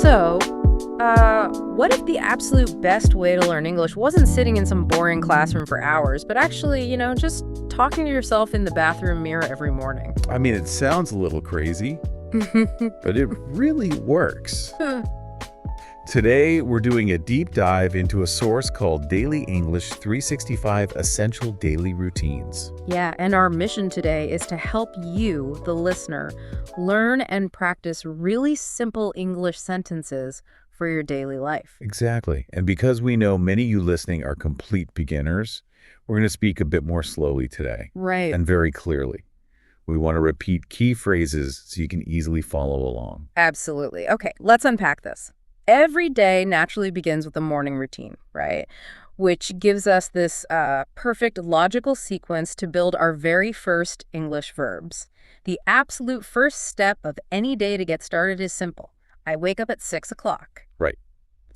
So, what if the absolute best way to learn English wasn't sitting in some boring classroom for hours, but actually, just talking to yourself in the bathroom mirror every morning? I mean, it sounds a little crazy, but it really works. Today, we're doing a deep dive into a source called Daily English 365 Essential Daily Routines. Yeah, and our mission today is to help you, the listener, learn and practice really simple English sentences for your daily life. Exactly. And because we know many of you listening are complete beginners, we're going to speak a bit more slowly today. Right. And very clearly. We want to repeat key phrases so you can easily follow along. Absolutely. Okay, let's unpack this. Every day naturally begins with a morning routine, right? Which gives us this perfect logical sequence to build our very first English verbs. The absolute first step of any day to get started is simple. I wake up at 6 o'clock. Right.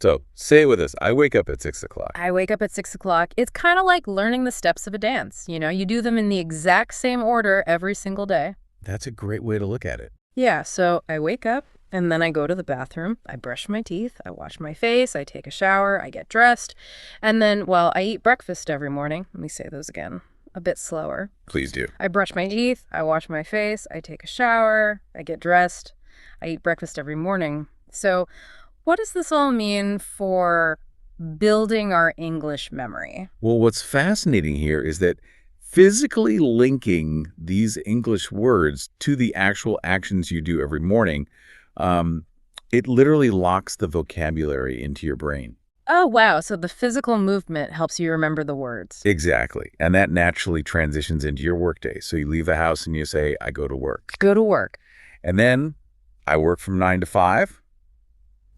So say it with us. I wake up at 6 o'clock. I wake up at 6 o'clock. It's kind of like learning the steps of a dance. You do them in the exact same order every single day. That's a great way to look at it. Yeah, so I wake up. And then I go to the bathroom, I brush my teeth, I wash my face, I take a shower, I get dressed. And then, I eat breakfast every morning. Let me say those again, a bit slower. Please do. I brush my teeth, I wash my face, I take a shower, I get dressed, I eat breakfast every morning. So what does this all mean for building our English memory? Well, what's fascinating here is that physically linking these English words to the actual actions you do every morning, it literally locks the vocabulary into your brain. Oh, wow. So the physical movement helps you remember the words. Exactly. And that naturally transitions into your workday. So you leave the house and you say, I go to work. Go to work. And then I work from 9 to 5.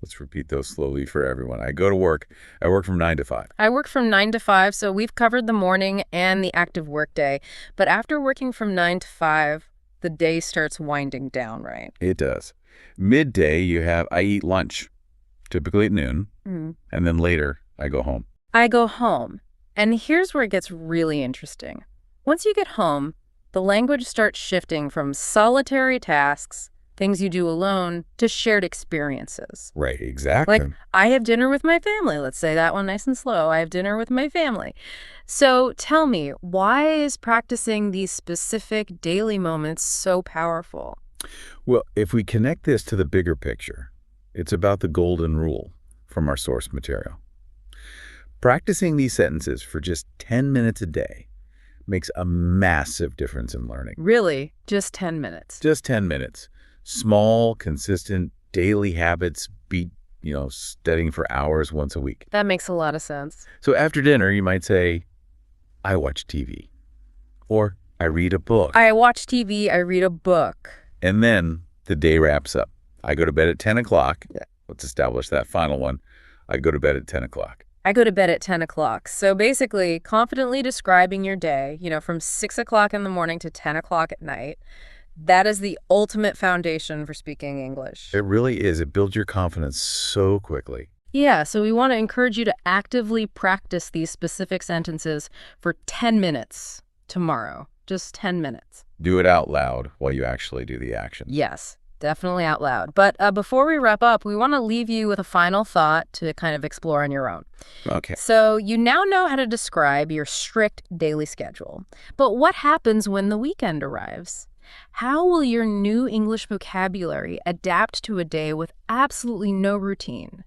Let's repeat those slowly for everyone. I go to work. I work from 9 to 5. I work from 9 to 5, so we've covered the morning and the active workday. But after working from 9 to 5, the day starts winding down, right? It does. Midday, I eat lunch, typically at noon, and then later I go home. I go home. And here's where it gets really interesting. Once you get home, the language starts shifting from solitary tasks, things you do alone, to shared experiences. Right, exactly. Like, I have dinner with my family. Let's say that one nice and slow. I have dinner with my family. So tell me, why is practicing these specific daily moments so powerful? Well, if we connect this to the bigger picture, it's about the golden rule from our source material. Practicing these sentences for just 10 minutes a day makes a massive difference in learning. Really? Just 10 minutes? Just 10 minutes. Small, consistent, daily habits beat, studying for hours once a week. That makes a lot of sense. So after dinner, you might say, I watch TV. Or I read a book. I watch TV, I read a book. And then the day wraps up. I go to bed at 10 o'clock. Yeah. Let's establish that final one. I go to bed at 10 o'clock. I go to bed at 10 o'clock. So basically, confidently describing your day, from 6 o'clock in the morning to 10 o'clock at night, that is the ultimate foundation for speaking English. It really is. It builds your confidence so quickly. Yeah, so we want to encourage you to actively practice these specific sentences for 10 minutes tomorrow. Just 10 minutes. Do it out loud while you actually do the action. Yes, definitely out loud. But before we wrap up, we want to leave you with a final thought to kind of explore on your own. Okay. So you now know how to describe your strict daily schedule. But what happens when the weekend arrives? How will your new English vocabulary adapt to a day with absolutely no routine?